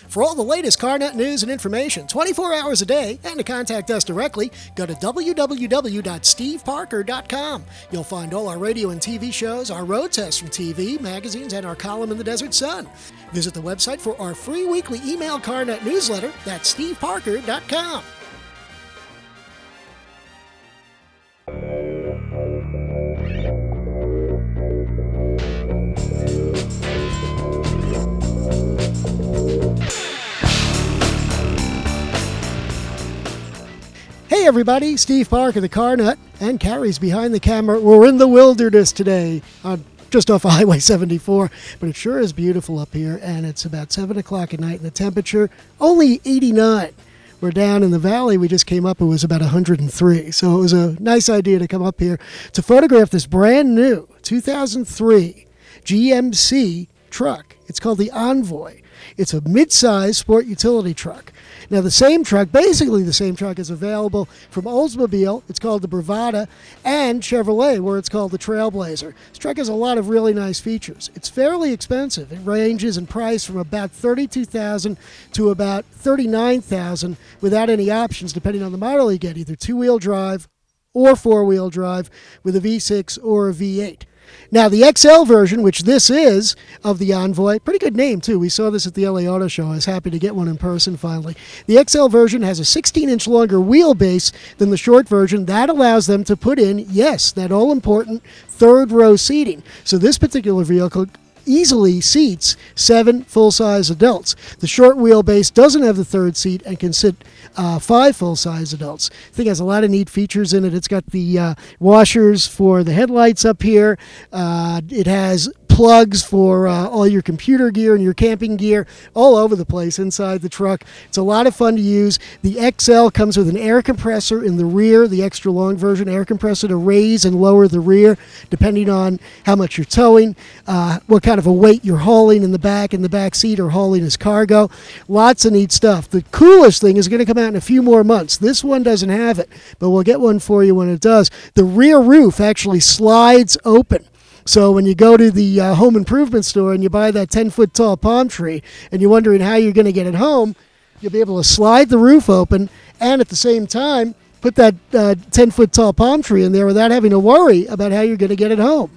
For all the latest car nut news and information 24 hours a day, and to contact us directly, go to www.steveparker.com. You'll find all our radio and TV shows, our road tests from TV, magazines, and our column in the Desert Sun. Visit the website for our free weekly email car nut newsletter. That's steveparker.com. Hey everybody, Steve Parker, the Car Nut, and Carrie's behind the camera. We're in the wilderness today, just off of Highway 74, but it sure is beautiful up here, and it's about 7 o'clock at night, and the temperature only 89. We're down in the valley. We just came up. It was about 103, so it was a nice idea to come up here to photograph this brand new 2003 GMC truck. It's called the Envoy. It's a mid-size sport utility truck. Now, the same truck, basically the same truck, is available from Oldsmobile. It's called the Bravada, and Chevrolet, where it's called the Trailblazer. This truck has a lot of really nice features. It's fairly expensive. It ranges in price from about $32,000 to about $39,000 without any options, depending on the model you get, either two-wheel drive or four-wheel drive with a V6 or a V8. Now, the XL version, which this is, of the Envoy, pretty good name, too. We saw this at the LA Auto Show. I was happy to get one in person, finally. The XL version has a 16-inch longer wheelbase than the short version. That allows them to put in, yes, that all-important third-row seating. So this particular vehicle easily seats 7 full-size adults. The short wheelbase doesn't have the third seat and can sit 5 full-size adults. I think it has a lot of neat features in it. It's got the washers for the headlights up here. It has plugs for all your computer gear and your camping gear all over the place inside the truck. It's a lot of fun to use. The XL comes with an air compressor in the rear, the extra long version air compressor to raise and lower the rear depending on how much you're towing, what kind of a weight you're hauling in the back seat or hauling as cargo. Lots of neat stuff. The coolest thing is going to come out in a few more months. This one doesn't have it, but we'll get one for you when it does. The rear roof actually slides open. So when you go to the home improvement store and you buy that 10-foot tall palm tree and you're wondering how you're going to get it home, you'll be able to slide the roof open and at the same time put that 10-foot tall palm tree in there without having to worry about how you're going to get it home.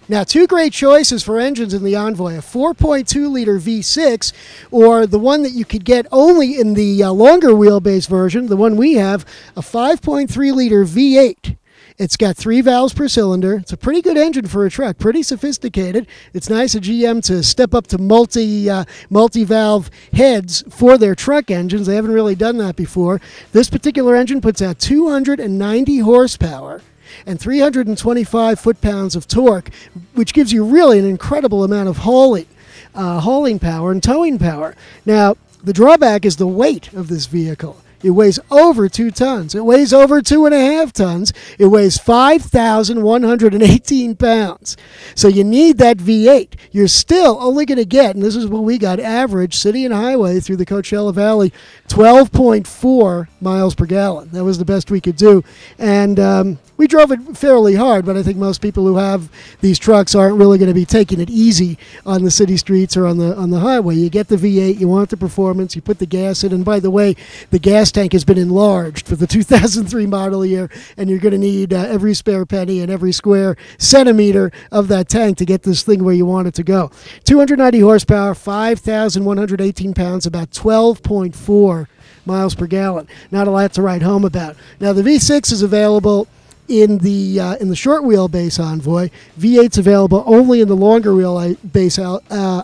Now, 2 great choices for engines in the Envoy, a 4.2-liter V6 or the one that you could get only in the longer wheelbase version, the one we have, a 5.3-liter V8. It's got 3 valves per cylinder. It's a pretty good engine for a truck, pretty sophisticated. It's nice of GM to step up to multi-valve heads for their truck engines. They haven't really done that before. This particular engine puts out 290 horsepower and 325 foot-pounds of torque, which gives you really an incredible amount of hauling power and towing power. Now, the drawback is the weight of this vehicle. It weighs over 2 tons. It weighs over 2.5 tons. It weighs 5,118 pounds. So you need that V8. You're still only going to get, and this is what we got, average city and highway through the Coachella Valley, 12.4 miles per gallon. That was the best we could do. And we drove it fairly hard, but I think most people who have these trucks aren't really going to be taking it easy on the city streets or on the highway. You get the V8, you want the performance, you put the gas in, and by the way, the gas tank has been enlarged for the 2003 model year, and you're going to need every spare penny and every square centimeter of that tank to get this thing where you want it to go. 290 horsepower, 5,118 pounds, about 12.4 miles per gallon. Not a lot to write home about. Now, the V6 is available in the short wheelbase Envoy. V8's available only in the longer wheelbase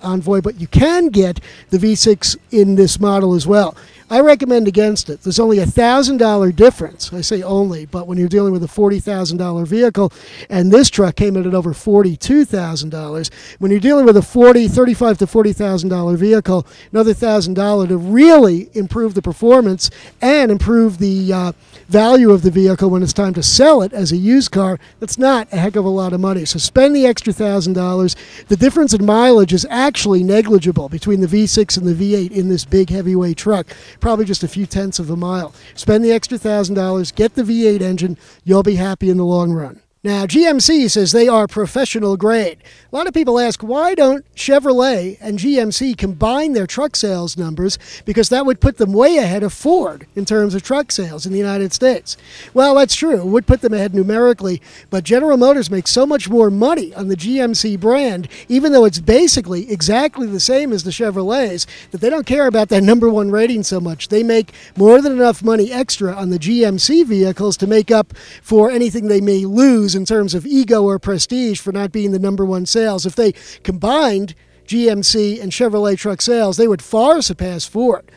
Envoy, but you can get the V6 in this model as well. I recommend against it. There's only a $1,000 difference. I say only, but when you're dealing with a $40,000 vehicle, and this truck came in at over $42,000, when you're dealing with a $35,000 to $40,000 vehicle, another $1,000 to really improve the performance and improve the value of the vehicle when it's time to sell it as a used car, that's not a heck of a lot of money. So spend the extra $1,000. The difference in mileage is actually negligible between the V6 and the V8 in this big heavyweight truck. Probably just a few tenths of a mile. Spend the extra $1,000, get the V8 engine, you'll be happy in the long run. Now, GMC says they are professional grade. A lot of people ask, why don't Chevrolet and GMC combine their truck sales numbers? Because that would put them way ahead of Ford in terms of truck sales in the United States. Well, that's true. It would put them ahead numerically, but General Motors makes so much more money on the GMC brand, even though it's basically exactly the same as the Chevrolets, that they don't care about that number one rating so much. They make more than enough money extra on the GMC vehicles to make up for anything they may lose in terms of ego or prestige for not being the number one sales. If they combined GMC and Chevrolet truck sales, they would far surpass Ford.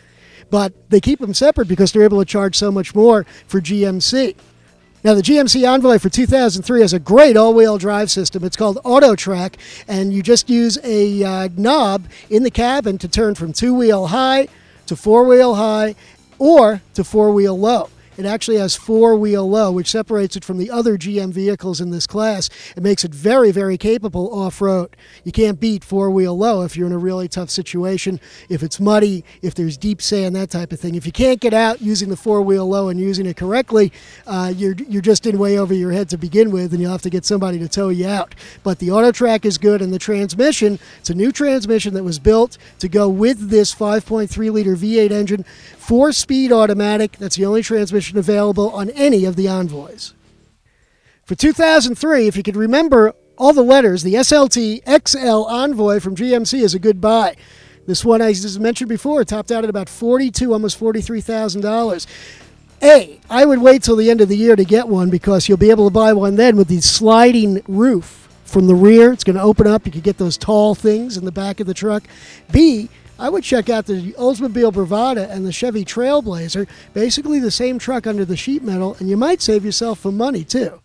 But they keep them separate because they're able to charge so much more for GMC. Now, the GMC Envoy for 2003 has a great all-wheel drive system. It's called AutoTrack, and you just use a knob in the cabin to turn from two-wheel high to four-wheel high or to four-wheel low. It actually has four-wheel low, which separates it from the other GM vehicles in this class. It makes it very, very capable off-road. You can't beat four-wheel low if you're in a really tough situation, if it's muddy, if there's deep sand, that type of thing. If you can't get out using the four-wheel low and using it correctly, you're just in way over your head to begin with, and you'll have to get somebody to tow you out. But the AutoTrack is good, and the transmission, it's a new transmission that was built to go with this 5.3-liter V8 engine, 4-speed automatic. That's the only transmission available on any of the Envoys. For 2003, if you could remember all the letters, the SLT XL Envoy from GMC is a good buy. This one, as I mentioned before, topped out at about $42,000, almost $43,000. I would wait till the end of the year to get one because you'll be able to buy one then with the sliding roof from the rear. It's going to open up. You can get those tall things in the back of the truck. B, I would check out the Oldsmobile Bravada and the Chevy Trailblazer, basically the same truck under the sheet metal, and you might save yourself some money too.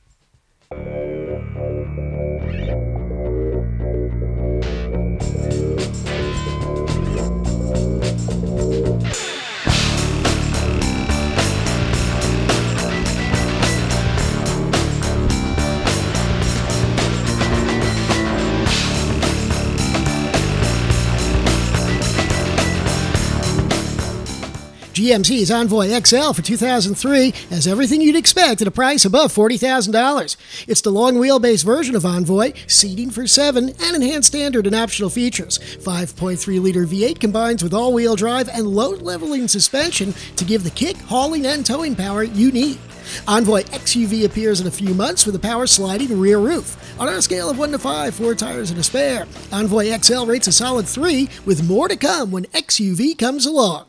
GMC's Envoy XL for 2003 has everything you'd expect at a price above $40,000. It's the long wheelbase version of Envoy, seating for 7, and enhanced standard and optional features. 5.3-liter V8 combines with all-wheel drive and load-leveling suspension to give the kick, hauling, and towing power you need. Envoy XUV appears in a few months with a power-sliding rear roof. On a scale of 1 to 5, 4 tires and a spare, Envoy XL rates a solid 3, with more to come when XUV comes along.